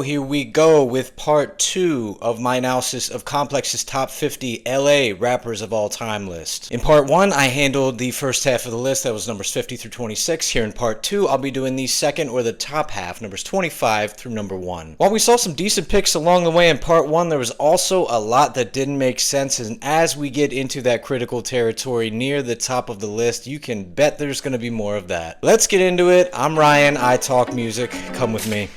Here we go with part 2 of my analysis of Complex's top 50 LA rappers of all time list. In part 1, I handled the first half of the list, that was numbers 50 through 26. Here in part 2, I'll be doing the second or the top half, numbers 25 through number 1. While we saw some decent picks along the way in part 1, there was also a lot that didn't make sense, and as we get into that critical territory near the top of the list, you can bet there's going to be more of that. Let's get into it. I'm Ryan, I talk music. Come with me.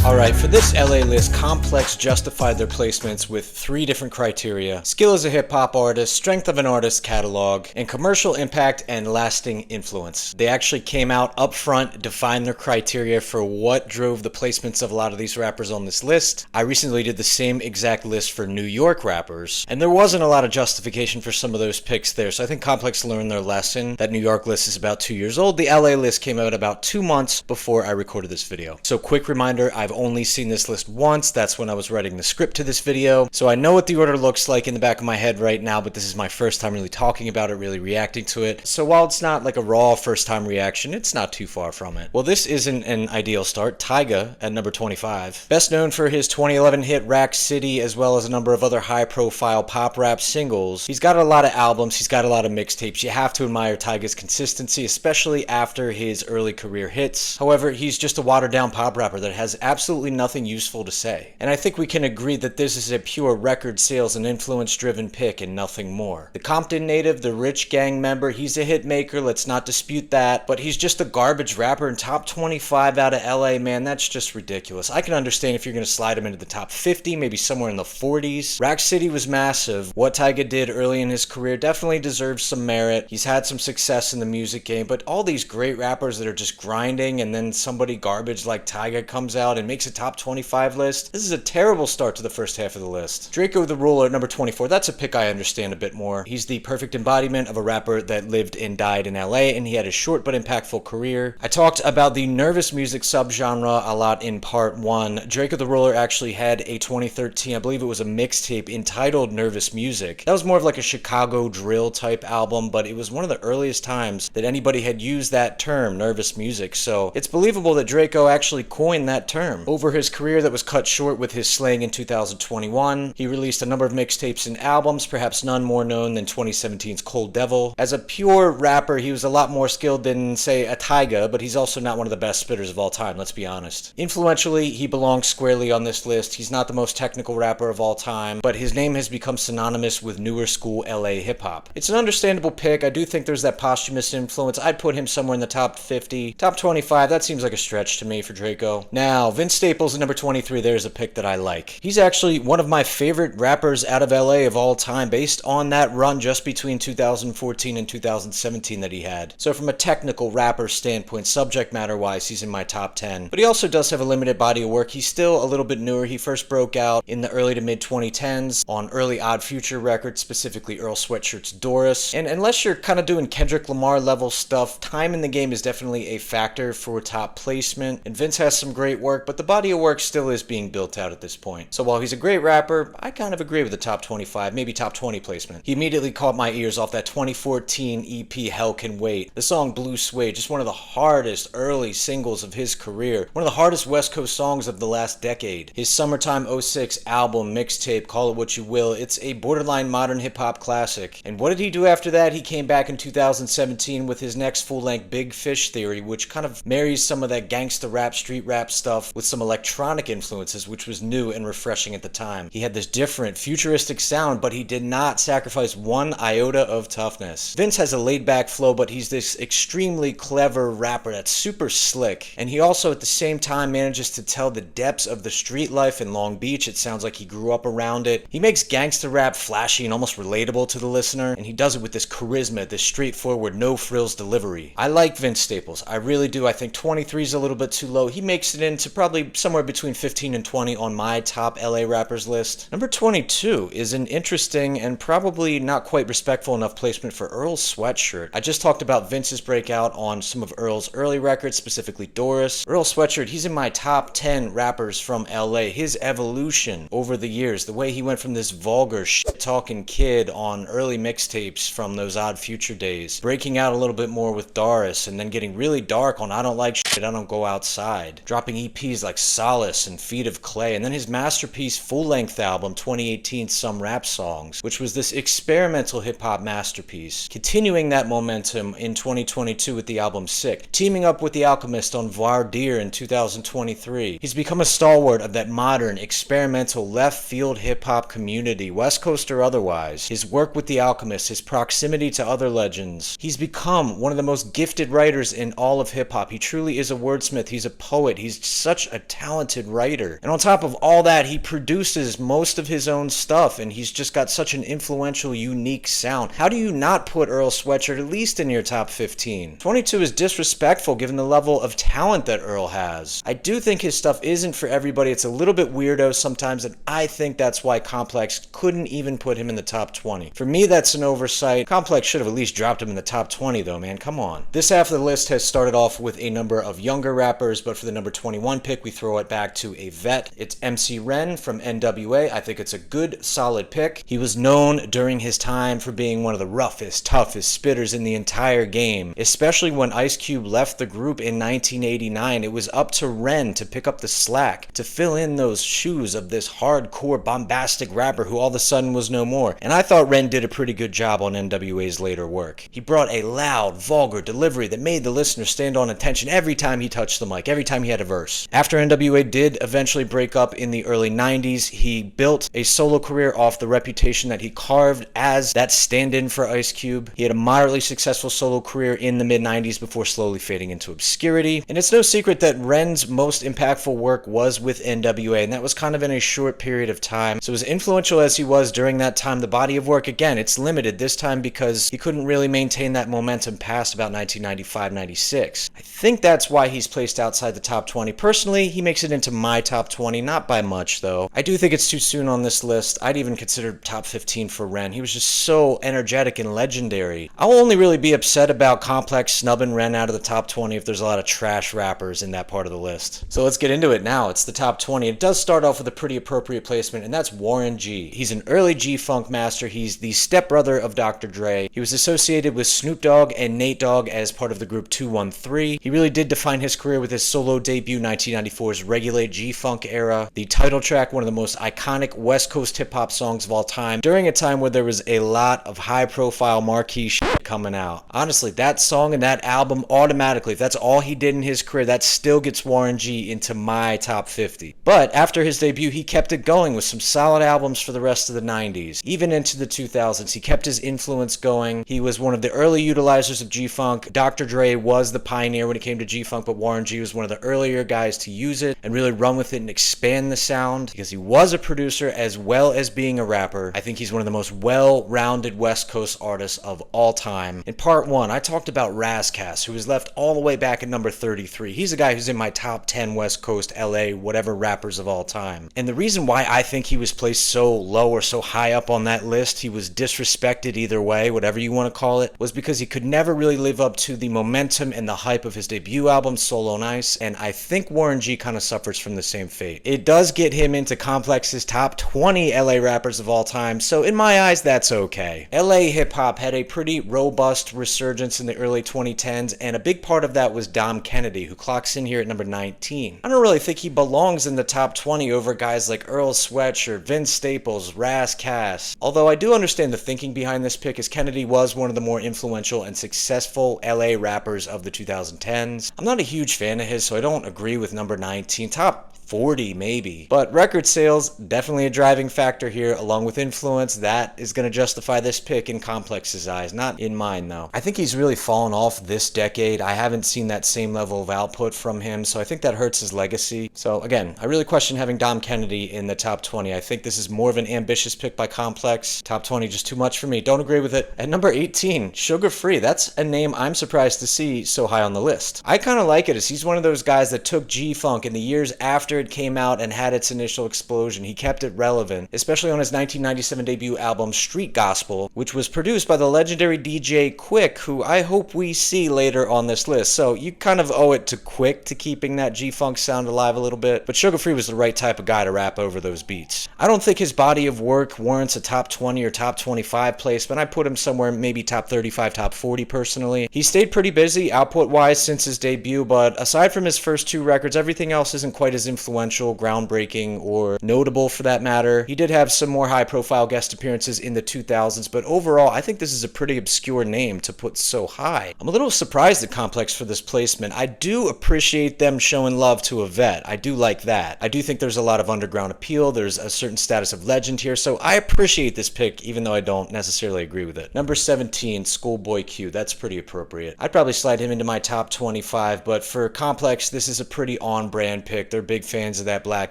Alright, for this LA list, Complex justified their placements with 3 different criteria: skill as a hip-hop artist, strength of an artist's catalog, and commercial impact and lasting influence. They actually came out up front, defined their criteria for what drove the placements of a lot of these rappers on this list. I recently did the same exact list for New York rappers, and there wasn't a lot of justification for some of those picks there, so I think Complex learned their lesson. That New York list is about 2 years old. The LA list came out about 2 months before I recorded this video. So quick reminder, I've only seen this list once. That's when I was writing the script to this video. So I know what the order looks like in the back of my head right now, but this is my first time really talking about it, really reacting to it. So while it's not like a raw first time reaction, it's not too far from it. Well, this isn't an ideal start. Taigga at number 25. Best known for his 2011 hit Rack City, as well as a number of other high profile pop rap singles. He's got a lot of albums, he's got a lot of mixtapes. You have to admire Taigga's consistency, especially after his early career hits. However, he's just a watered down pop rapper that has absolutely nothing useful to say. And I think we can agree that this is a pure record sales and influence driven pick and nothing more. The Compton native, the rich gang member, he's a hit maker, let's not dispute that, but he's just a garbage rapper, and top 25 out of LA, man, that's just ridiculous. I can understand if you're going to slide him into the top 50, maybe somewhere in the 40s. Rack City was massive. What Taigga did early in his career definitely deserves some merit. He's had some success in the music game, but all these great rappers that are just grinding and then somebody garbage like Taigga comes out and makes a top 25 list. This is a terrible start to the first half of the list. Draco The Ruler, number 24. That's a pick I understand a bit more. He's the perfect embodiment of a rapper that lived and died in LA, and he had a short but impactful career. I talked about the nervous music subgenre a lot in part 1. Draco The Ruler actually had a 2013, I believe it was a mixtape entitled Nervous Music. That was more of like a Chicago drill type album, but it was one of the earliest times that anybody had used that term, nervous music, so it's believable that Draco actually coined that term. Over his career that was cut short with his slaying in 2021, he released a number of mixtapes and albums, perhaps none more known than 2017's Cold Devil. As a pure rapper, he was a lot more skilled than, say, a Taigga, but he's also not one of the best spitters of all time, let's be honest. Influentially, he belongs squarely on this list. He's not the most technical rapper of all time, but his name has become synonymous with newer school LA hip-hop. It's an understandable pick. I do think there's that posthumous influence. I'd put him somewhere in the top 50. Top 25, that seems like a stretch to me for Draco. Now, Vince Staples at number 23, there's a pick that I like. He's actually one of my favorite rappers out of LA of all time, based on that run just between 2014 and 2017 that he had. So from a technical rapper standpoint, subject matter wise, he's in my top 10. But he also does have a limited body of work. He's still a little bit newer. He first broke out in the early to mid 2010s on early Odd Future records, specifically Earl Sweatshirt's Doris. And unless you're kind of doing Kendrick Lamar level stuff, time in the game is definitely a factor for top placement. And Vince has some great work, but the body of work still is being built out at this point. So while he's a great rapper, I kind of agree with the top 25, maybe top 20 placement. He immediately caught my ears off that 2014 EP Hell Can Wait. The song Blue Suede, just one of the hardest early singles of his career. One of the hardest West Coast songs of the last decade. His Summertime '06 album, mixtape, call it what you will, it's a borderline modern hip hop classic. And what did he do after that? He came back in 2017 with his next full-length Big Fish Theory, which kind of marries some of that gangsta rap, street rap stuff with some electronic influences, which was new and refreshing at the time. He had this different, futuristic sound, but he did not sacrifice one iota of toughness. Vince has a laid-back flow, but he's this extremely clever rapper that's super slick. And he also, at the same time, manages to tell the depths of the street life in Long Beach. It sounds like he grew up around it. He makes gangsta rap flashy and almost relatable to the listener, and he does it with this charisma, this straightforward, no-frills delivery. I like Vince Staples. I really do. I think 23 is a little bit too low. He makes it into probably somewhere between 15 and 20 on my top LA rappers list. Number 22 is an interesting and probably not quite respectful enough placement for Earl Sweatshirt. I just talked about Vince's breakout on some of Earl's early records, specifically Doris. Earl Sweatshirt, he's in my top 10 rappers from LA. His evolution over the years, the way he went from this vulgar shit-talking kid on early mixtapes from those Odd Future days, breaking out a little bit more with Doris, and then getting really dark on I Don't Like Shit, I Don't Go Outside, dropping EPs like Solace and Feet of Clay, and then his masterpiece full-length album 2018 Some Rap Songs, which was this experimental hip-hop masterpiece, continuing that momentum in 2022 with the album Sick, teaming up with The Alchemist on Voir Dire in 2023. He's become a stalwart of that modern, experimental, left-field hip-hop community, West Coast or otherwise. His work with The Alchemist, his proximity to other legends. He's become one of the most gifted writers in all of hip-hop. He truly is a wordsmith. He's a poet. He's such a talented writer. And on top of all that, he produces most of his own stuff, and he's just got such an influential, unique sound. How do you not put Earl Sweatshirt at least in your top 15? 22 is disrespectful given the level of talent that Earl has. I do think his stuff isn't for everybody. It's a little bit weirdo sometimes, and I think that's why Complex couldn't even put him in the top 20. For me, that's an oversight. Complex should have at least dropped him in the top 20 though, man. Come on. This half of the list has started off with a number of younger rappers, but for the number 21 pick, we throw it back to a vet. It's MC Ren from NWA. I think it's a good, solid pick. He was known during his time for being one of the roughest, toughest spitters in the entire game, especially when Ice Cube left the group in 1989. It was up to Ren to pick up the slack, to fill in those shoes of this hardcore, bombastic rapper who all of a sudden was no more. And I thought Ren did a pretty good job on NWA's later work. He brought a loud, vulgar delivery that made the listener stand on attention every time he touched the mic, every time he had a verse. After NWA did eventually break up in the early 90s, he built a solo career off the reputation that he carved as that stand-in for Ice Cube. He had a moderately successful solo career in the mid-90s before slowly fading into obscurity. And it's no secret that Ren's most impactful work was with NWA, and that was kind of in a short period of time. So as influential as he was during that time, the body of work, again, it's limited this time because he couldn't really maintain that momentum past about 1995-96. I think that's why he's placed outside the top 20. Personally, he makes it into my top 20, not by much though. I do think it's too soon on this list. I'd even consider top 15 for Ren. He was just so energetic and legendary. I'll only really be upset about Complex snubbing Ren out of the top 20 if there's a lot of trash rappers in that part of the list. So let's get into it now. It's the top 20. It does start off with a pretty appropriate placement, and that's Warren G. He's an early G-Funk master. He's the stepbrother of Dr. Dre. He was associated with Snoop Dogg and Nate Dogg as part of the group 213. He really did define his career with his solo debut 1994's Regulate G-Funk era. The title track, one of the most iconic West Coast hip-hop songs of all time, during a time where there was a lot of high-profile marquee shit coming out. Honestly, that song and that album automatically, if that's all he did in his career, that still gets Warren G into my top 50. But after his debut, he kept it going with some solid albums for the rest of the 90s. Even into the 2000s, he kept his influence going. He was one of the early utilizers of G-Funk. Dr. Dre was the pioneer when it came to G-Funk, but Warren G was one of the earlier guys to use it and really run with it and expand the sound because he was a producer as well as being a rapper. I think he's one of the most well-rounded West Coast artists of all time. In part 1, I talked about Razcast, who was left all the way back at number 33. He's a guy who's in my top 10 West Coast, LA, whatever rappers of all time. And the reason why I think he was placed so low or so high up on that list, he was disrespected either way, whatever you want to call it, was because he could never really live up to the momentum and the hype of his debut album, Solo Nice, and I think Warren G kind of suffers from the same fate. It does get him into Complex's top 20 LA rappers of all time, so in my eyes, that's okay. LA hip-hop had a pretty robust resurgence in the early 2010s, and a big part of that was Dom Kennedy, who clocks in here at number 19. I don't really think he belongs in the top 20 over guys like Earl Sweatshirt, Vince Staples, Razcast. Although I do understand the thinking behind this pick, as Kennedy was one of the more influential and successful LA rappers of the 2010s. I'm not a huge fan of his, so I don't agree with number 19. Top 40 maybe. But record sales, definitely a driving factor here, along with influence. That is going to justify this pick in Complex's eyes, not in mine though. I think he's really fallen off this decade. I haven't seen that same level of output from him, so I think that hurts his legacy. So again, I really question having Dom Kennedy in the top 20. I think this is more of an ambitious pick by Complex. Top 20, just too much for me. Don't agree with it. At number 18, Sugarfree. That's a name I'm surprised to see so high on the list. I kind of like it, as he's one of those guys that took G-Funk in the years after Sweatshirt came out and had its initial explosion, he kept it relevant, especially on his 1997 debut album Street Gospel, which was produced by the legendary DJ Quik, who I hope we see later on this list. So you kind of owe it to Quik to keeping that G-Funk sound alive a little bit, but Sugarfree was the right type of guy to rap over those beats. I don't think his body of work warrants a top 20 or top 25 placement. I put him somewhere maybe top 35, top 40 personally. He stayed pretty busy output-wise since his debut, but aside from his first two records, everything else isn't quite as influential, groundbreaking, or notable for that matter. He did have some more high-profile guest appearances in the 2000s, but overall, I think this is a pretty obscure name to put so high. I'm a little surprised at Complex for this placement. I do appreciate them showing love to a vet. I do like that. I do think there's a lot of underground appeal. There's a certain status of legend here, so I appreciate this pick, even though I don't necessarily agree with it. Number 17, Schoolboy Q. That's pretty appropriate. I'd probably slide him into my top 25, but for Complex, this is a pretty on-brand pick. They're big fans of that black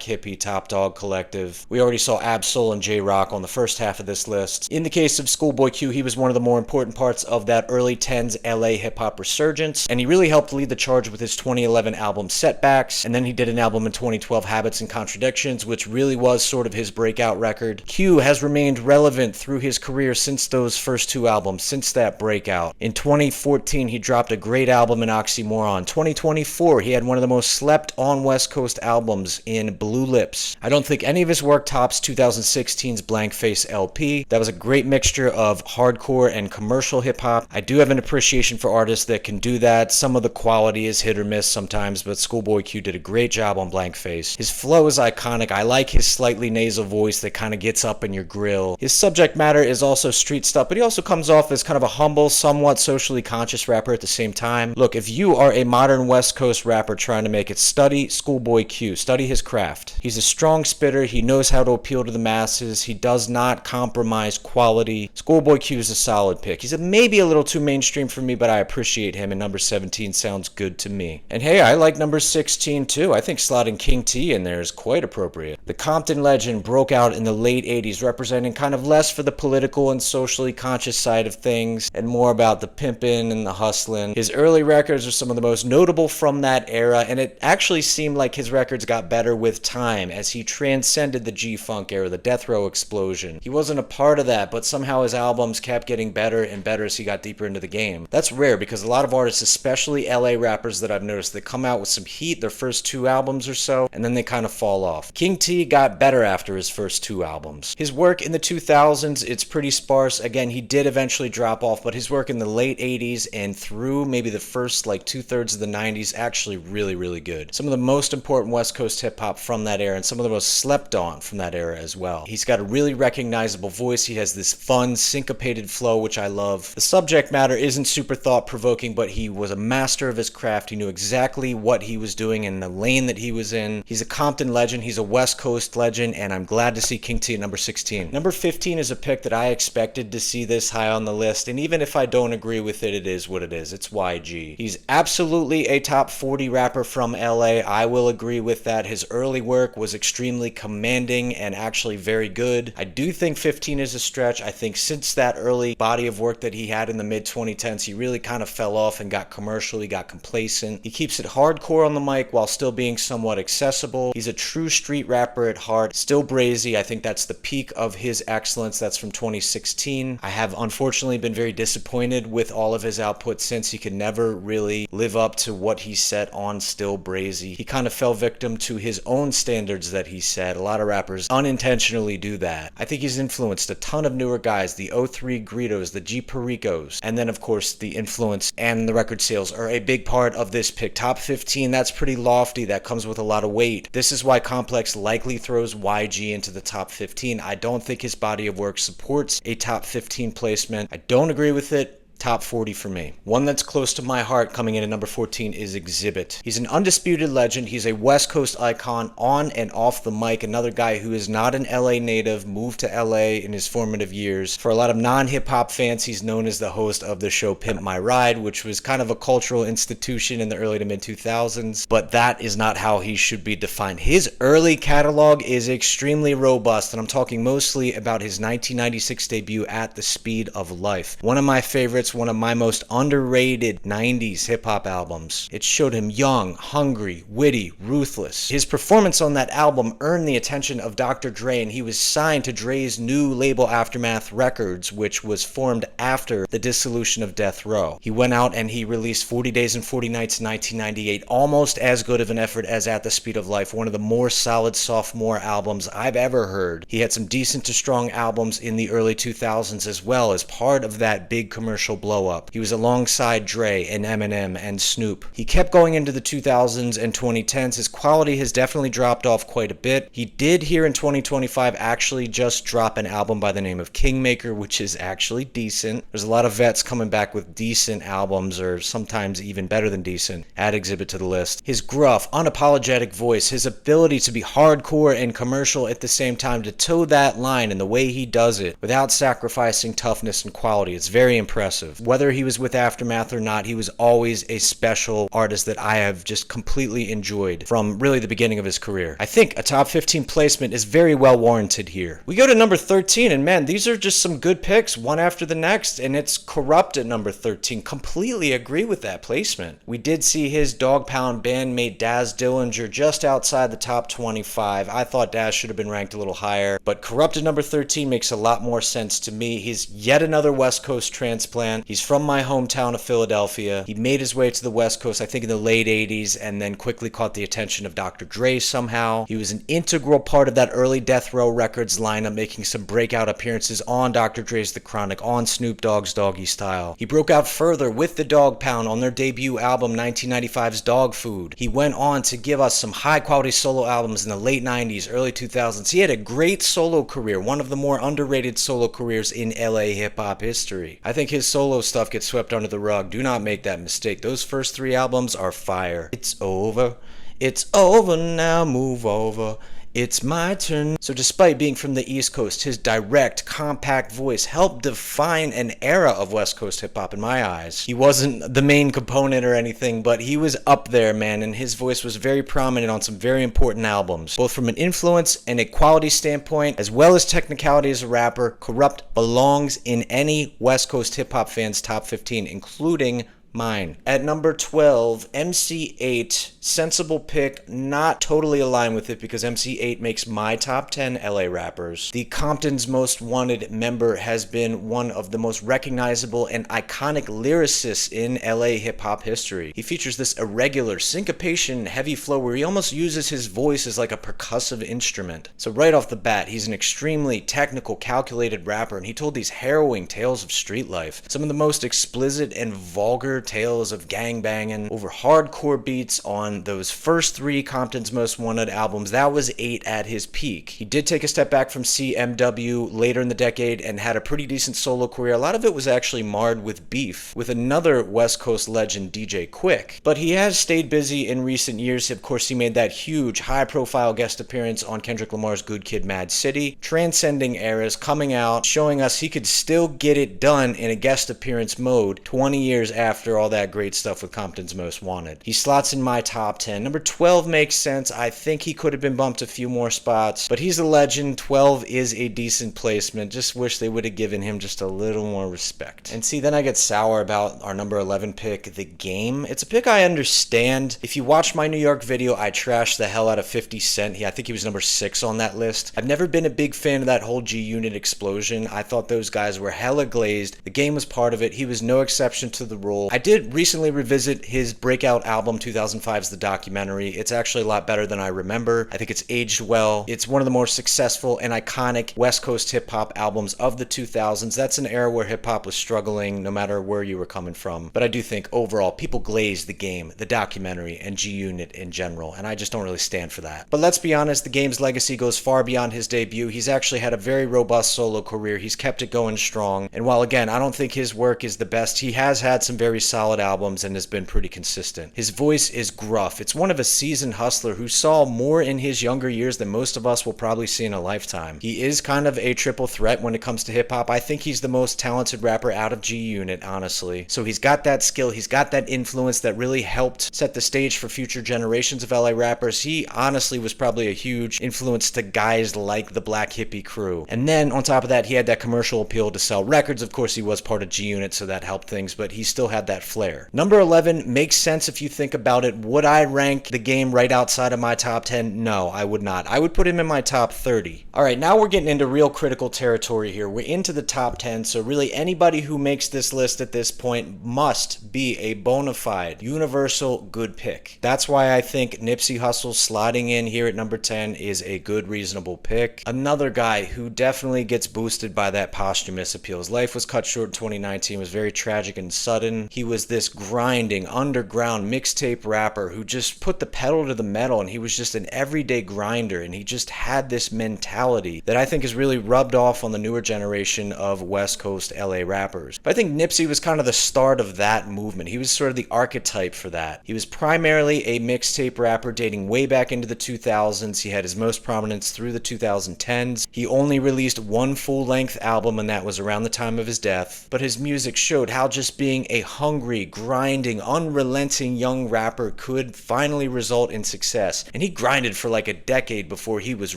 hippie Top Dog collective. We already saw Ab-Soul and J-Rock on the first half of this list. In the case of Schoolboy Q, he was one of the more important parts of that early 10s LA hip-hop resurgence, and he really helped lead the charge with his 2011 album Setbacks, and then he did an album in 2012, Habits and Contradictions, which really was sort of his breakout record. Q has remained relevant through his career since those first two albums, since that breakout. In 2014, he dropped a great album in Oxymoron. 2024, he had one of the most slept on West Coast albums in Blue Lips. I don't think any of his work tops 2016's Blank Face LP. That was a great mixture of hardcore and commercial hip-hop. I do have an appreciation for artists that can do that. Some of the quality is hit or miss sometimes, but Schoolboy Q did a great job on Blank Face. His flow is iconic. I like his slightly nasal voice that kind of gets up in your grill. His subject matter is also street stuff, but he also comes off as kind of a humble, somewhat socially conscious rapper at the same time. Look, if you are a modern West Coast rapper trying to make it, study Schoolboy Q. Study his craft. He's a strong spitter. He knows how to appeal to the masses. He does not compromise quality. Schoolboy Q is a solid pick. He's maybe a little too mainstream for me, but I appreciate him, and number 17 sounds good to me. And hey, I like number 16 too. I think slotting King T in there is quite appropriate. The Compton legend broke out in the late 80s, representing kind of less for the political and socially conscious side of things, and more about the pimping and the hustling. His early records are some of the most notable from that era, and it actually seemed like his records got better with time as he transcended the G-Funk era, the death row explosion. He wasn't a part of that, but somehow his albums kept getting better and better as he got deeper into the game. That's rare because a lot of artists, especially LA rappers that I've noticed, they come out with some heat their first two albums or so, and then they kind of fall off. King T got better after his first two albums. His work in the 2000s, it's pretty sparse. Again, he did eventually drop off, but his work in the late 80s and through maybe the first like 2/3 of the 90s, actually really, really good. Some of the most important West Coast hip-hop from that era, and some of the most slept on from that era as well. He's got a really recognizable voice. He has this fun, syncopated flow, which I love. The subject matter isn't super thought-provoking, but he was a master of his craft. He knew exactly what he was doing in the lane that he was in. He's a Compton legend. He's a West Coast legend, and I'm glad to see King T at number 16. Number 15 is a pick that I expected to see this high on the list, and even if I don't agree with it, it is what it is. It's YG. He's absolutely a top 40 rapper from LA. I will agree with that. His early work was extremely commanding and actually very good. I do think 15 is a stretch. I think since that early body of work that he had in the mid-2010s, he really kind of fell off and got commercial. He got complacent. He keeps it hardcore on the mic while still being somewhat accessible. He's a true street rapper at heart, still brazy. I think that's the peak of his excellence. That's from 2016. I have unfortunately been very disappointed with all of his output since. He could never really live up to what he set on Still Brazy. He kind of fell victim to his own standards that he set. A lot of rappers unintentionally do that. I think he's influenced a ton of newer guys, the O3 Greedos, the G Pericos, and then of course the influence and the record sales are a big part of this pick. Top 15, that's pretty lofty. That comes with a lot of weight. This is why Complex likely throws YG into the top 15. I don't think his body of work supports a top 15 placement. I don't agree with it. Top 40 for me. One that's close to my heart coming in at number 14 is Xzibit. He's an undisputed legend. He's a West Coast icon on and off the mic. Another guy who is not an LA native, moved to LA in his formative years. For a lot of non-hip-hop fans, he's known as the host of the show Pimp My Ride, which was kind of a cultural institution in the early to mid-2000s, but that is not how he should be defined. His early catalog is extremely robust, and I'm talking mostly about his 1996 debut At the Speed of Life. One of my favorites it's one of my most underrated 90s hip-hop albums. It showed him young, hungry, witty, ruthless. His performance on that album earned the attention of Dr. Dre, and he was signed to Dre's new label Aftermath Records, which was formed after the dissolution of Death Row. He went out and he released 40 Days and 40 Nights in 1998, almost as good of an effort as At the Speed of Life, one of the more solid sophomore albums I've ever heard. He had some decent to strong albums in the early 2000s as well as part of that big commercial blow-up. He was alongside Dre and Eminem and Snoop. He kept going into the 2000s and 2010s. His quality has definitely dropped off quite a bit. He did here in 2025 actually just drop an album by the name of Kingmaker, which is actually decent. There's a lot of vets coming back with decent albums, or sometimes even better than decent. Add Xzibit to the list. His gruff, unapologetic voice, his ability to be hardcore and commercial at the same time, to toe that line and the way he does it without sacrificing toughness and quality. It's very impressive. Whether he was with Aftermath or not, he was always a special artist that I have just completely enjoyed from really the beginning of his career. I think a top 15 placement is very well warranted here. We go to number 13, and man, these are just some good picks, one after the next, and it's Kurupt at number 13. Completely agree with that placement. We did see his Dog Pound bandmate Daz Dillinger just outside the top 25. I thought Daz should have been ranked a little higher, but Kurupt at number 13 makes a lot more sense to me. He's yet another West Coast transplant. He's from my hometown of Philadelphia. He made his way to the West Coast, I think in the late 80s, and then quickly caught the attention of Dr. Dre somehow. He was an integral part of that early Death Row Records lineup, making some breakout appearances on Dr. Dre's The Chronic, on Snoop Dogg's Doggy Style. He broke out further with the Dog Pound on their debut album 1995's Dog Food. He went on to give us some high quality solo albums in the late 90s, early 2000s. He had a great solo career, one of the more underrated solo careers in LA hip-hop history. I think his solo stuff gets swept under the rug. Do not make that mistake. Those first three albums are fire. It's over now, move over. It's my turn. So despite being from the East Coast, his direct, compact voice helped define an era of West Coast hip-hop in my eyes. He wasn't the main component or anything, but he was up there, man, and his voice was very prominent on some very important albums. Both from an influence and a quality standpoint, as well as technicality as a rapper, Kurupt belongs in any West Coast hip-hop fan's top 15, including mine. At number 12, MC Eiht. Sensible pick, not totally aligned with it because MC Eiht makes my top 10 LA rappers. The Compton's Most Wanted member has been one of the most recognizable and iconic lyricists in LA hip-hop history. He features this irregular syncopation heavy flow where he almost uses his voice as like a percussive instrument. So right off the bat, he's an extremely technical, calculated rapper, and he told these harrowing tales of street life. Some of the most explicit and vulgar tales of gangbanging over hardcore beats on those first three Compton's Most Wanted albums. That was Eiht at his peak. He did take a step back from CMW later in the decade and had a pretty decent solo career. A lot of it was actually marred with beef with another West Coast legend, DJ Quik. But he has stayed busy in recent years. Of course, he made that huge, high-profile guest appearance on Kendrick Lamar's Good Kid, Mad City, transcending eras, coming out, showing us he could still get it done in a guest appearance mode 20 years after all that great stuff with Compton's Most Wanted. He slots in my top 10. Number 12 makes sense. I think he could have been bumped a few more spots, but he's a legend. 12 is a decent placement. Just wish they would have given him just a little more respect. And see, then I get sour about our number 11 pick, The Game. It's a pick I understand. If you watch my New York video, I trashed the hell out of 50 Cent. I think he was number 6 on that list. I've never been a big fan of that whole G-Unit explosion. I thought those guys were hella glazed. The Game was part of it. He was no exception to the rule. I did recently revisit his breakout album 2005's The Documentary. It's actually a lot better than I remember. I think it's aged well. It's one of the more successful and iconic West Coast hip-hop albums of the 2000s. That's an era where hip-hop was struggling no matter where you were coming from. But I do think overall people glaze The Game, The Documentary, and G-Unit in general, and I just don't really stand for that. But let's be honest, The Game's legacy goes far beyond his debut. He's actually had a very robust solo career. He's kept it going strong. And while again, I don't think his work is the best, he has had some very solid albums and has been pretty consistent. His voice is gruff. It's one of a seasoned hustler who saw more in his younger years than most of us will probably see in a lifetime. He is kind of a triple threat when it comes to hip-hop. I think he's the most talented rapper out of G Unit, honestly. So he's got that skill, he's got that influence that really helped set the stage for future generations of LA rappers. He honestly was probably a huge influence to guys like the Black Hippie crew. And then on top of that, he had that commercial appeal to sell records. Of course, he was part of G Unit, so that helped things, but he still had that flair. Number 11 makes sense if you think about it. Would I rank the game right outside of my top 10? No, I would not. I would put him in my top 30. All right, now we're getting into real critical territory here. We're into the top 10, so really anybody who makes this list at this point must be a bona fide, universal good pick. That's why I think Nipsey Hussle sliding in here at number 10 is a good, reasonable pick. Another guy who definitely gets boosted by that posthumous appeal. His life was cut short in 2019, was very tragic and sudden. He was this grinding, underground mixtape rapper who just put the pedal to the metal, and he was just an everyday grinder, and he just had this mentality that I think has really rubbed off on the newer generation of West Coast LA rappers. But I think Nipsey was kind of the start of that movement. He was sort of the archetype for that. He was primarily a mixtape rapper dating way back into the 2000s. He had his most prominence through the 2010s. He only released one full-length album, and that was around the time of his death. But his music showed how just being a hungry, grinding, unrelenting young rapper could finally result in success. And he grinded for like a decade before he was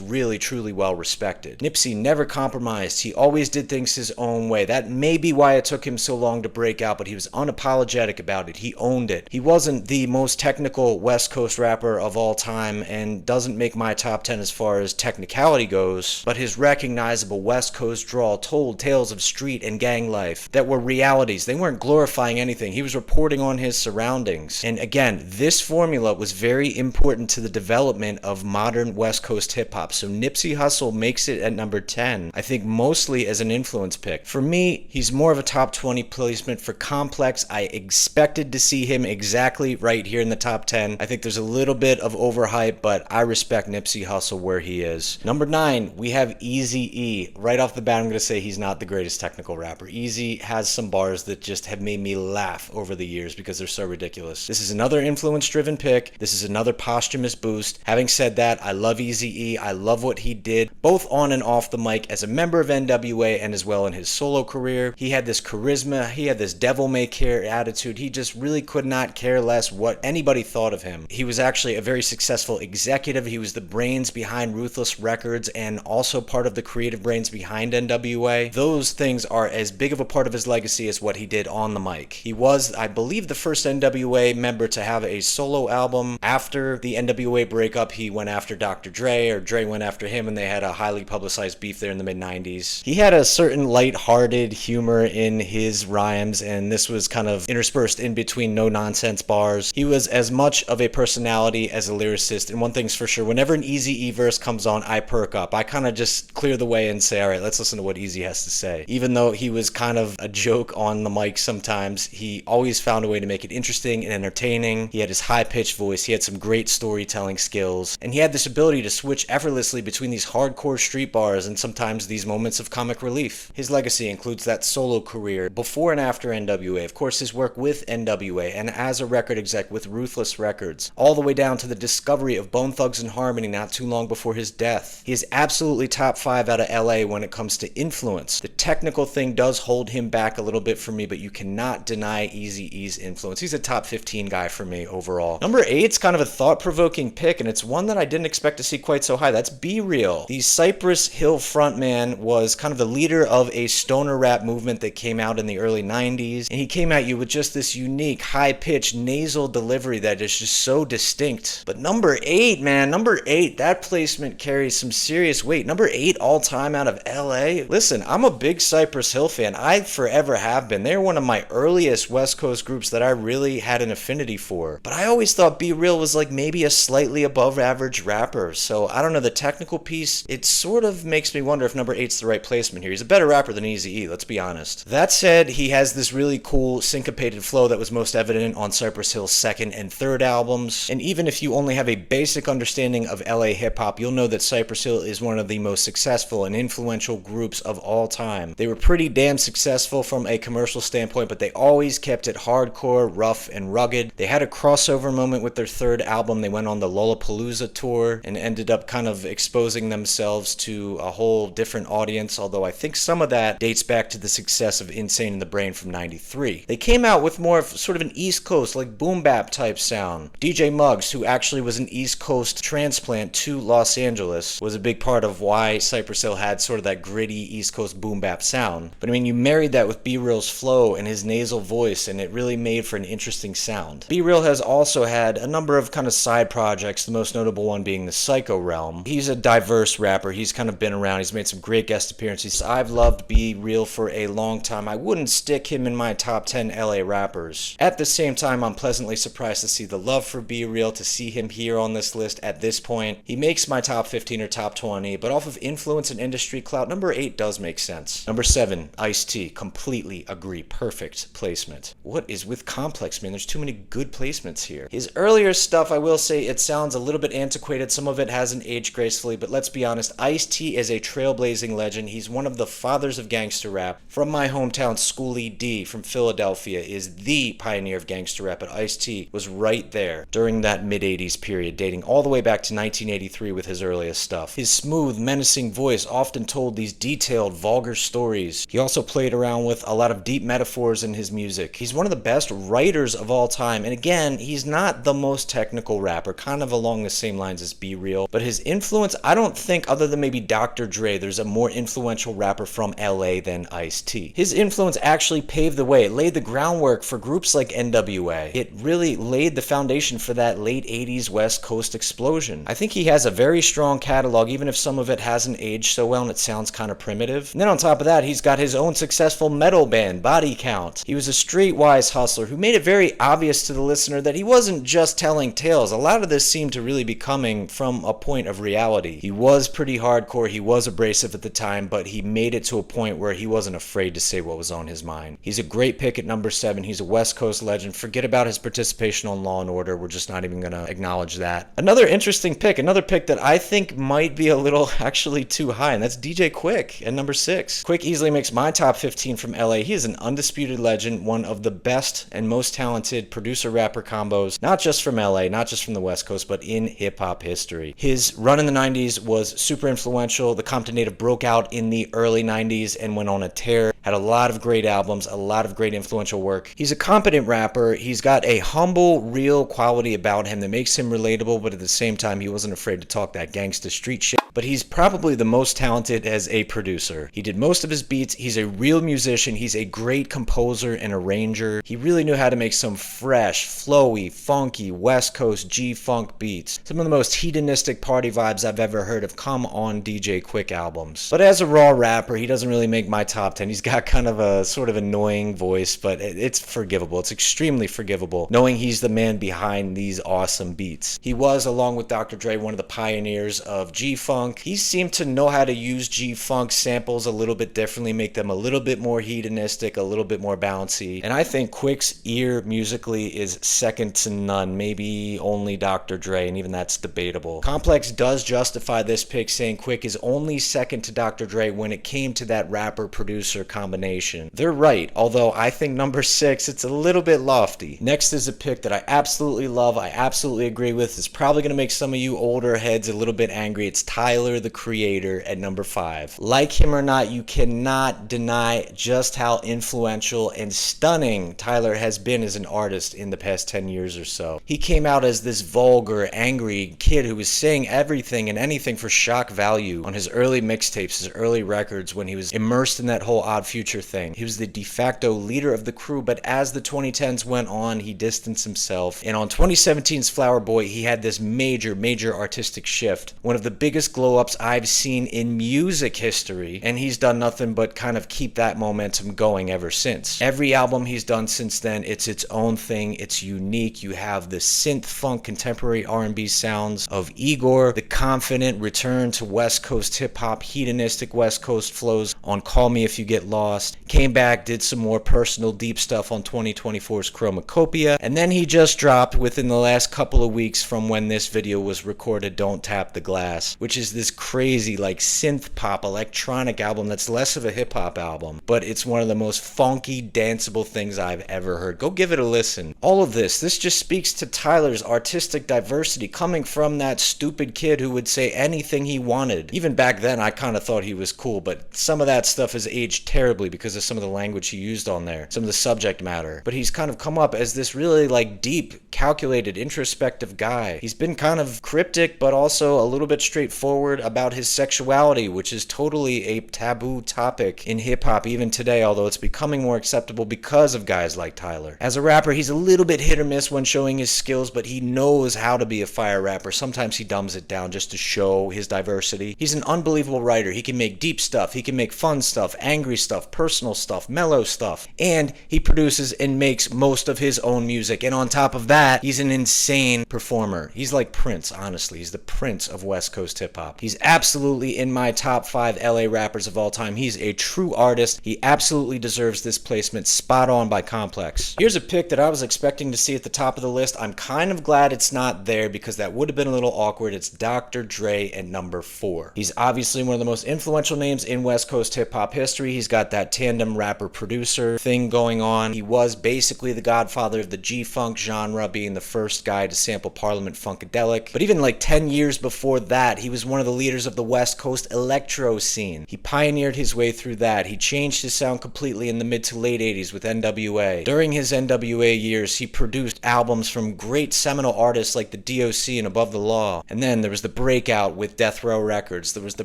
really, truly well respected. Nipsey never compromised. He always did things his own way. That may be why it took him so long to break out, but he was unapologetic about it. He owned it. He wasn't the most technical West Coast rapper of all time and doesn't make my top 10 as far as technicality goes, but his recognizable West Coast drawl told tales of street and gang life that were realities. They weren't glorifying anything. He was reporting on his surroundings. And again, this formula was very important to the development of modern West Coast hip-hop. So Nipsey Hussle makes it at number 10, I think mostly as an influence pick. For me, he's more of a top 20 placement. For Complex, I expected to see him exactly right here in the top 10. I think there's a little bit of overhype, but I respect Nipsey Hussle where he is. Number 9, we have Eazy-E. Right off the bat, I'm going to say he's not the greatest technical rapper. Eazy has some bars that just have made me laugh over the years because they're so ridiculous. This is another influence-driven pick. This is another posthumous boost. Having said that, I love Eazy-E. I love what he did, both on and off the mic as a member of NWA and as well in his solo career. He had this charisma. He had this devil-may-care attitude. He just really could not care less what anybody thought of him. He was actually a very successful executive. He was the brains behind Ruthless Records and also part of the creative brains behind NWA. Those things are as big of a part of his legacy as what he did on the mic. He was, I believe, the first NWA member to have a solo album. After the NWA breakup, he went after Dr. Dre, or Dre went after him, and they had a highly publicized beef there in the mid-90s. He had a certain light-hearted humor in his rhymes, and this was kind of interspersed in between no-nonsense bars. He was as much of a personality as a lyricist, and one thing's for sure, whenever an Eazy-E verse comes on, I perk up. I kind of just clear the way and say, all right, let's listen to what Eazy has to say. Even though he was kind of a joke on the mic sometimes, he always found a way to make it interesting and entertaining. He had his high-pitched voice, he had some great storytelling skills, and he had this ability to switch effortlessly between these hardcore street bars and sometimes these moments of comic relief. His legacy includes that solo career before and after NWA, of course his work with NWA, and as a record exec with Ruthless Records, all the way down to the discovery of Bone Thugs-n-Harmony not too long before his death. He is absolutely top 5 out of LA when it comes to influence. The technical thing does hold him back a little bit for me, but you cannot deny Eazy-E's influence. He's a top 15 guy for me overall. Number 8's kind of a thought-provoking pick, and it's one that I didn't expect to see quite so high. That's Be Real. The Cypress Hill frontman was kind of the leader of a stoner rap movement that came out in the early 90s, and he came at you with just this unique, high-pitched, nasal delivery that is just so distinct. But number 8, man, number 8, that placement carries some serious weight. Number 8 all-time out of LA. Listen, I'm a big Cypress Hill fan. I forever have been. They're one of my earliest West Coast groups that I really had an affinity for. But I always thought Be Real was like maybe a slightly above average rapper. So I don't know, the technical piece, it sort of makes me wonder if number 8's the right placement here. He's a better rapper than Eazy-E, let's be honest. That said, he has this really cool syncopated flow that was most evident on Cypress Hill's second and third albums. And even if you only have a basic understanding of LA hip-hop, you'll know that Cypress Hill is one of the most successful and influential groups of all time. They were pretty damn successful from a commercial standpoint, but they always kept it hardcore, rough, and rugged. They had a crossover moment with their third album. They went on the Lollapalooza tour and ended up kind of exposing themselves to a whole different audience, although I think some of that dates back to the success of Insane in the Brain from '93. They came out with more of sort of an East Coast, like boom bap type sound. DJ Muggs, who actually was an East Coast transplant to Los Angeles, was a big part of why Cypress Hill had sort of that gritty East Coast boom bap sound. But I mean, you married that with B-Real's flow and his nasal voice, and it really made for an interesting sound. B-Real has also had a number of kind of side projects, the most notable one being the Psycho Realm. He's a diverse rapper. He's kind of been around. He's made some great guest appearances. I've loved B-Real for a long time. I wouldn't stick him in my top 10 LA rappers. At the same time, I'm pleasantly surprised to see the love for B-Real, to see him here on this list at this point. He makes my top 15 or top 20, but off of influence and industry clout, number 8 does make sense. Number 7, Ice-T. Completely agree. Perfect placement. What is with Complex, man? There's too many good placements here. His earlier stuff, I will say, it sounds a little bit antiquated. Some of it hasn't aged gracefully, but let's be honest, Ice-T is a trailblazing legend. He's one of the fathers of gangster rap. From my hometown, Schoolie D from Philadelphia is the pioneer of gangster rap, but Ice-T was right there during that mid-80s period, dating all the way back to 1983 with his earliest stuff. His smooth, menacing voice often told these detailed, vulgar stories. He also played around with a lot of deep metaphors in his music. He's one of the best writers of all time, and again, he's not the most technical rapper, kind of along the same lines as B-Real, but his influence, I don't think, other than maybe Dr. Dre, there's a more influential rapper from LA than Ice-T. His influence actually paved the way. It laid the groundwork for groups like NWA. It really laid the foundation for that late 80s West Coast explosion. I think he has a very strong catalog, even if some of it hasn't aged so well and it sounds kind of primitive. And then on top of that, he's got his own successful metal band, Body Count. He was a streetwise hustler who made it very obvious to the listener that he wasn't just telling tales. A lot of this seemed to really be coming from a point of reality. He was pretty hardcore, he was abrasive at the time, but he made it to a point where he wasn't afraid to say what was on his mind. He's a great pick at number 7. He's a West Coast legend. Forget about his participation on Law & Order. We're just not even going to acknowledge that. Another interesting pick, another pick that I think might be a little actually too high, and that's DJ Quik at number 6. Quik easily makes my top 15 from LA. He is an undisputed legend, one of the best and most talented producer-rapper combos, not just from LA, not just from the West Coast, but in hip-hop history. His run in the 90s was super influential. The Compton Native broke out in the early 90s and went on a tear. Had a lot of great albums, a lot of great influential work. He's a competent rapper. He's got a humble, real quality about him that makes him relatable, but at the same time, he wasn't afraid to talk that gangsta street shit. But he's probably the most talented as a producer. He did most of his beats. He's a real musician. He's a great composer and arranger. He really knew how to make some fresh, flowy, funky, West Coast G-funk beats. Some of the most hedonistic party vibes I've ever heard have come on DJ Quik albums. But as a raw rapper, he doesn't really make my top 10. He's got kind of a sort of annoying voice, but it's forgivable. It's extremely forgivable, knowing he's the man behind these awesome beats. He was, along with Dr. Dre, one of the pioneers of G-funk. He seemed to know how to use G-funk samples a little bit differently, make them a little bit more hedonistic, a little bit more bouncy. And I think Quik's ear musically is second to none, maybe only Dr. Dre, and even that's debatable. Complex does justify this pick, saying Quik is only second to Dr. Dre when it came to that rapper-producer combination. They're right, although I think number 6, it's a little bit lofty. Next is a pick that I absolutely love, I absolutely agree with. It's probably going to make some of you older heads a little bit angry. It's Tyler, the Creator, at number 5. Like him or not, you cannot deny just how influential and stunning Tyler has been as an artist in the past 10 years or so. He came out as this vulgar, angry kid who was saying everything and anything for shock value on his early mixtapes, his early records, when he was immersed in that whole Odd Future thing. He was the de facto leader of the crew, but as the 2010s went on, he distanced himself. And on 2017's Flower Boy, he had this major artistic shift. One of the biggest glow-ups I've seen in music history, and he's done nothing but kind of keep that momentum going ever since. Every album he's done since then, it's its own thing, it's unique. You have the synth funk contemporary R&B sounds of Igor, the confident return to West Coast hip-hop, hedonistic West Coast flows on Call Me If You Get Lost, lost, came back, did some more personal deep stuff on 2024's Chromacopia, and then he just dropped within the last couple of weeks from when this video was recorded Don't Tap the Glass, which is this crazy like synth pop electronic album that's less of a hip hop album, but it's one of the most funky danceable things I've ever heard. Go give it a listen. All of this just speaks to Tyler's artistic diversity coming from that stupid kid who would say anything he wanted. Even back then I kind of thought he was cool, but some of that stuff has aged terribly because of some of the language he used on there, some of the subject matter. But he's kind of come up as this really like deep, calculated, introspective guy. He's been kind of cryptic but also a little bit straightforward about his sexuality, which is totally a taboo topic in hip-hop even today, although it's becoming more acceptable because of guys like Tyler. As a rapper, he's a little bit hit or miss when showing his skills, but he knows how to be a fire rapper. Sometimes he dumbs it down just to show his diversity. He's an unbelievable writer. He can make deep stuff, he can make fun stuff, angry stuff, personal stuff, mellow stuff, and he produces and makes most of his own music. And on top of that, he's an insane performer. He's like Prince, honestly. He's the Prince of West Coast hip-hop. He's absolutely in my top 5 LA rappers of all time. He's a true artist. He absolutely deserves this placement. Spot on by Complex. Here's a pick that I was expecting to see at the top of the list. I'm kind of glad it's not there because that would have been a little awkward. It's Dr. Dre at number 4. He's obviously one of the most influential names in West Coast hip-hop history. He's got that tandem rapper-producer thing going on. He was basically the godfather of the G-Funk genre, being the first guy to sample Parliament Funkadelic. But even like 10 years before that, he was one of the leaders of the West Coast electro scene. He pioneered his way through that. He changed his sound completely in the mid to late 80s with NWA. During his NWA years, he produced albums from great seminal artists like the DOC and Above the Law. And then there was the breakout with Death Row Records. There was the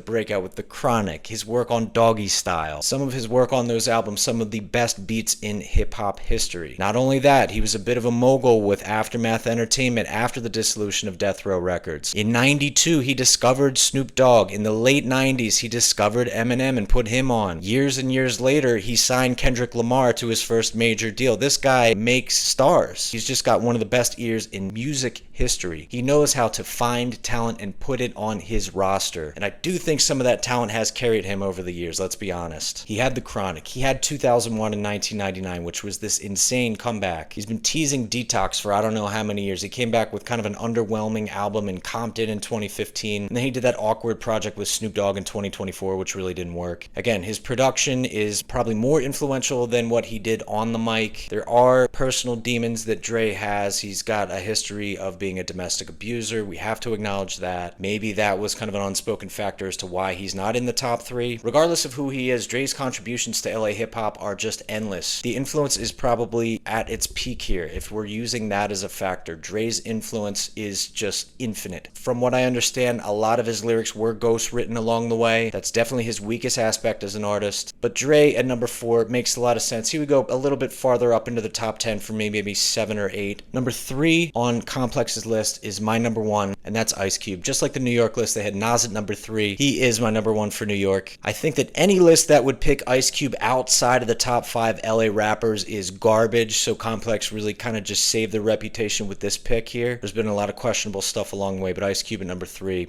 breakout with The Chronic, his work on Doggy Style. Some of his work on those albums, some of the best beats in hip-hop history. Not only that, he was a bit of a mogul with Aftermath Entertainment after the dissolution of Death Row Records. In 92, he discovered Snoop Dogg. In the late 90s, he discovered Eminem and put him on. Years and years later, he signed Kendrick Lamar to his first major deal. This guy makes stars. He's just got one of the best ears in music history. He knows how to find talent and put it on his roster. And I do think some of that talent has carried him over the years, let's be honest. He had The Chronic. He had 2001 and 1999, which was this insane comeback. He's been teasing Detox for I don't know how many years. He came back with kind of an underwhelming album in Compton in 2015. And then he did that awkward project with Snoop Dogg in 2024, which really didn't work. Again, his production is probably more influential than what he did on the mic. There are personal demons that Dre has. He's got a history of being a domestic abuser. We have to acknowledge that. Maybe that was kind of an unspoken factor as to why he's not in the top 3. Regardless of who he is, Dre's contributions to LA hip-hop are just endless. The influence is probably at its peak here. If we're using that as a factor, Dre's influence is just infinite. From what I understand, a lot of his lyrics were ghost written along the way. That's definitely his weakest aspect as an artist. But Dre at number 4 makes a lot of sense. He would go a little bit farther up into the top 10 for me, maybe 7 or 8. Number 3 on Complex's list is my number 1, and that's Ice Cube. Just like the New York list, they had Nas at number 3. He is my number 1 for New York. I think that any list that would pick Ice Cube outside of the top 5 LA rappers is garbage, so Complex really kind of just saved their reputation with this pick here. There's been a lot of questionable stuff along the way, but Ice Cube at number 3.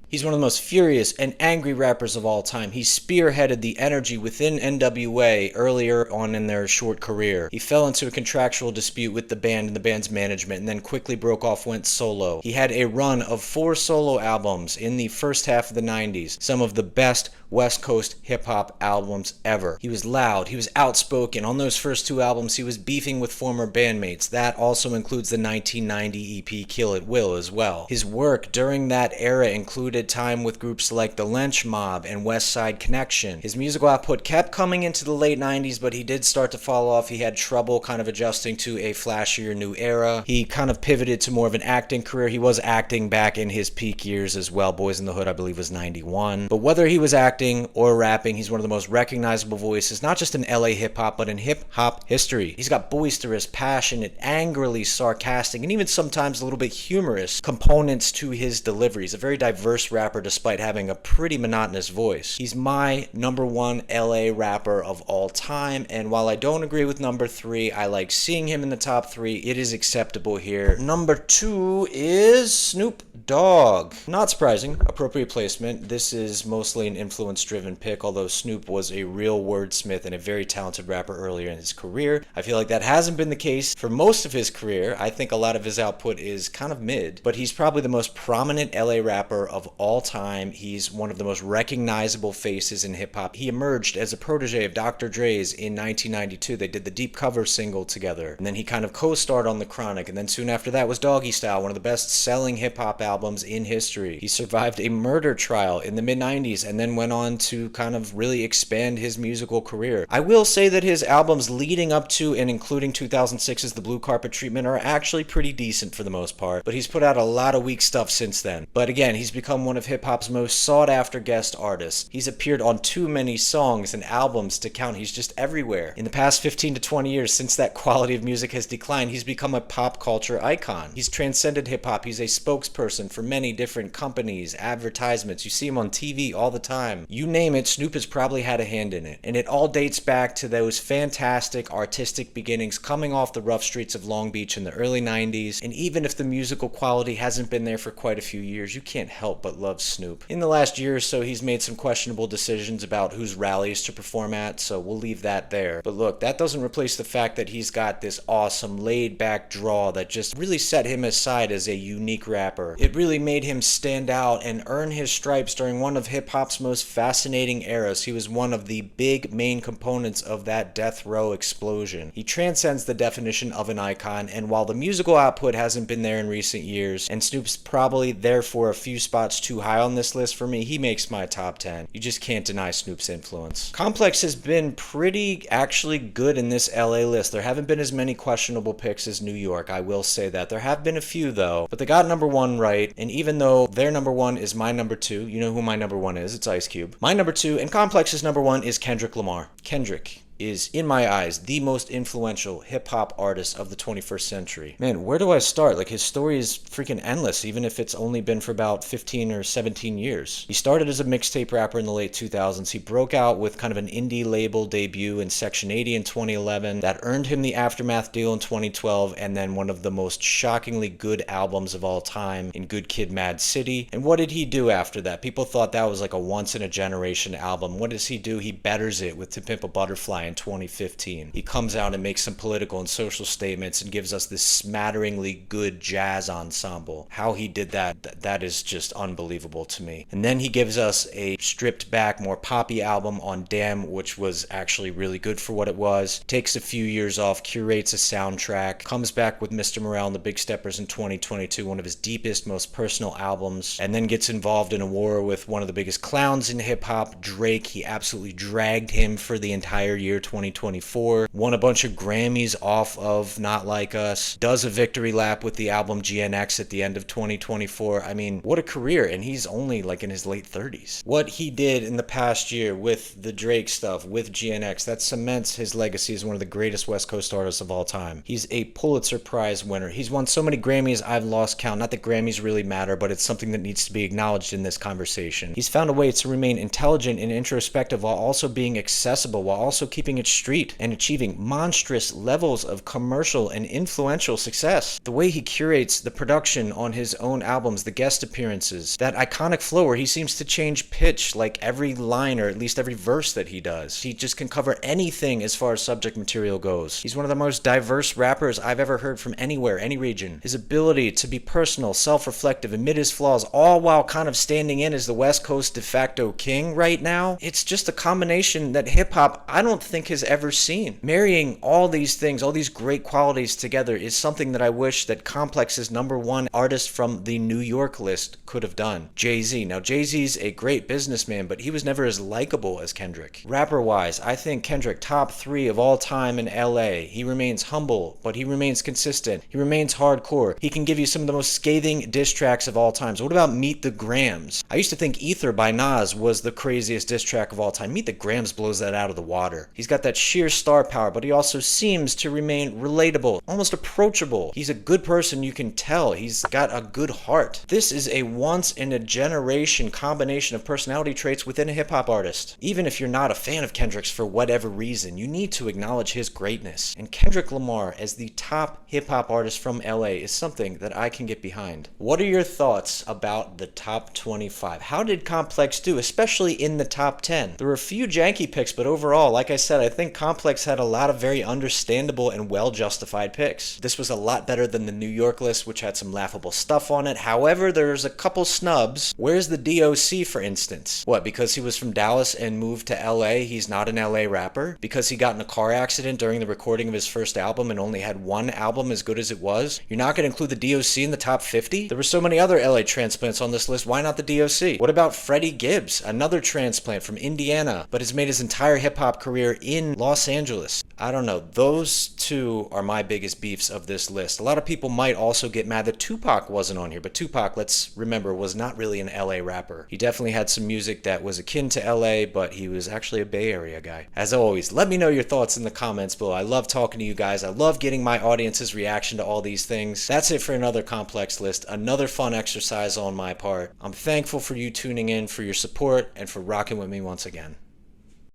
He's one of the most furious and angry rappers of all time. He spearheaded the energy within NWA earlier on in their short career. He fell into a contractual dispute with the band and the band's management, and then quickly broke off, went solo. He had a run of 4 solo albums in the first half of the 90s, some of the best West Coast hip-hop albums ever. He was loud, he was outspoken. On those first 2 albums, he was beefing with former bandmates. That also includes the 1990 EP Kill It Will as well. His work during that era included time with groups like the Lynch Mob and West Side Connection. His musical output kept coming into the late 90s, but he did start to fall off. He had trouble kind of adjusting to a flashier new era. He kind of pivoted to more of an acting career. He was acting back in his peak years as well. Boys in the Hood, I believe, was 91. But whether he was acting or rapping, he's one of the most recognizable voices, not just in LA hip-hop, but in hip-hop history. He's got boisterous, passionate, angrily sarcastic, and even sometimes a little bit humorous components to his delivery. He's a very diverse rapper despite having a pretty monotonous voice. He's my number 1 LA rapper of all time, and while I don't agree with number 3, I like seeing him in the top 3. It is acceptable here. Number 2 is Snoop Dogg. Not surprising, appropriate placement. This is mostly an influence influence-driven pick, although Snoop was a real wordsmith and a very talented rapper earlier in his career. I feel like that hasn't been the case for most of his career. I think a lot of his output is kind of mid, but he's probably the most prominent LA rapper of all time. He's one of the most recognizable faces in hip-hop. He emerged as a protege of Dr. Dre's in 1992. They did the Deep Cover single together, and then he kind of co-starred on The Chronic, and then soon after that was Doggy Style, one of the best-selling hip-hop albums in history. He survived a murder trial in the mid-90s and then went on to kind of really expand his musical career. I will say that his albums leading up to and including 2006's The Blue Carpet Treatment are actually pretty decent for the most part, but he's put out a lot of weak stuff since then. But again, he's become one of hip-hop's most sought-after guest artists. He's appeared on too many songs and albums to count. He's just everywhere. In the past 15 to 20 years, since that quality of music has declined, he's become a pop culture icon. He's transcended hip-hop. He's a spokesperson for many different companies, advertisements. You see him on TV all the time. You name it, Snoop has probably had a hand in it. And it all dates back to those fantastic artistic beginnings coming off the rough streets of Long Beach in the early 90s. And even if the musical quality hasn't been there for quite a few years, you can't help but love Snoop. In the last year or so, he's made some questionable decisions about whose rallies to perform at, so we'll leave that there. But look, that doesn't replace the fact that he's got this awesome laid-back draw that just really set him aside as a unique rapper. It really made him stand out and earn his stripes during one of hip-hop's most fascinating eras. He was one of the big main components of that death row explosion. He transcends the definition of an icon, and while the musical output hasn't been there in recent years, and Snoop's probably therefore a few spots too high on this list for me, he makes my top 10. You just can't deny Snoop's influence. Complex has been pretty actually good in this LA list. There haven't been as many questionable picks as New York, I will say that. There have been a few though, but they got number one right, and even though their number one is my number two, you know who my number one is, it's Ice Cube. My number two and Complex's number one is Kendrick Lamar. Kendrick is, in my eyes, the most influential hip-hop artist of the 21st century. Man, where do I start? Like, his story is freaking endless, even if it's only been for about 15 or 17 years. He started as a mixtape rapper in the late 2000s. He broke out with kind of an indie label debut in Section 80 in 2011. That earned him the Aftermath deal in 2012, and then one of the most shockingly good albums of all time in Good Kid, Mad City. And what did he do after that? People thought that was like a once-in-a-generation album. What does he do? He betters it with To Pimp a Butterfly in 2015. He comes out and makes some political and social statements and gives us this smatteringly good jazz ensemble. How he did that is just unbelievable to me. And then he gives us a stripped back, more poppy album on Damn, which was actually really good for what it was. Takes a few years off, curates a soundtrack, comes back with Mr. Morale and the Big Steppers in 2022, one of his deepest, most personal albums, and then gets involved in a war with one of the biggest clowns in hip-hop, Drake. He absolutely dragged him for the entire year 2024, won a bunch of Grammys off of Not Like Us, does a victory lap with the album GNX at the end of 2024. I mean, what a career, and he's only like in his late 30s. What he did in the past year with the Drake stuff, with GNX, that cements his legacy as one of the greatest West Coast artists of all time. He's a Pulitzer Prize winner. He's won so many Grammys, I've lost count. Not that Grammys really matter, but it's something that needs to be acknowledged in this conversation. He's found a way to remain intelligent and introspective while also being accessible, while also keeping it street and achieving monstrous levels of commercial and influential success. The way he curates the production on his own albums, the guest appearances, that iconic flow where he seems to change pitch like every line or at least every verse that he does. He just can cover anything as far as subject material goes. He's one of the most diverse rappers I've ever heard from anywhere, any region. His ability to be personal, self-reflective, admit his flaws, all while kind of standing in as the West Coast de facto king right now, it's just a combination that hip-hop, I don't think has ever seen. Marrying all these things, all these great qualities together is something that I wish that Complex's number one artist from the New York list could have done. Jay-Z. Now, Jay-Z's a great businessman, but he was never as likable as Kendrick. Rapper-wise, I think Kendrick top 3 of all time in LA. He remains humble, but he remains consistent. He remains hardcore. He can give you some of the most scathing diss tracks of all time. So what about Meet the Grams? I used to think Ether by Nas was the craziest diss track of all time. Meet the Grams blows that out of the water. He's He's got that sheer star power, but he also seems to remain relatable, almost approachable. He's a good person, you can tell. He's got a good heart. This is a once-in-a-generation combination of personality traits within a hip-hop artist. Even if you're not a fan of Kendrick's for whatever reason, you need to acknowledge his greatness. And Kendrick Lamar as the top hip-hop artist from LA is something that I can get behind. What are your thoughts about the top 25? How did Complex do, especially in the top 10? There were a few janky picks, but overall, like I said, I think Complex had a lot of very understandable and well-justified picks. This was a lot better than the New York list, which had some laughable stuff on it. However, there's a couple snubs. Where's the DOC, for instance? What, because he was from Dallas and moved to LA, he's not an LA rapper? Because he got in a car accident during the recording of his first album and only had one album as good as it was? You're not going to include the DOC in the top 50? There were so many other LA transplants on this list, why not the DOC? What about Freddie Gibbs, another transplant from Indiana, but has made his entire hip-hop career in Los Angeles? I don't know. Those two are my biggest beefs of this list. A lot of people might also get mad that Tupac wasn't on here, but Tupac, let's remember, was not really an LA rapper. He definitely had some music that was akin to LA, but he was actually a Bay Area guy. As always, let me know your thoughts in the comments below. I love talking to you guys. I love getting my audience's reaction to all these things. That's it for another Complex list. Another fun exercise on my part. I'm thankful for you tuning in, for your support, and for rocking with me once again.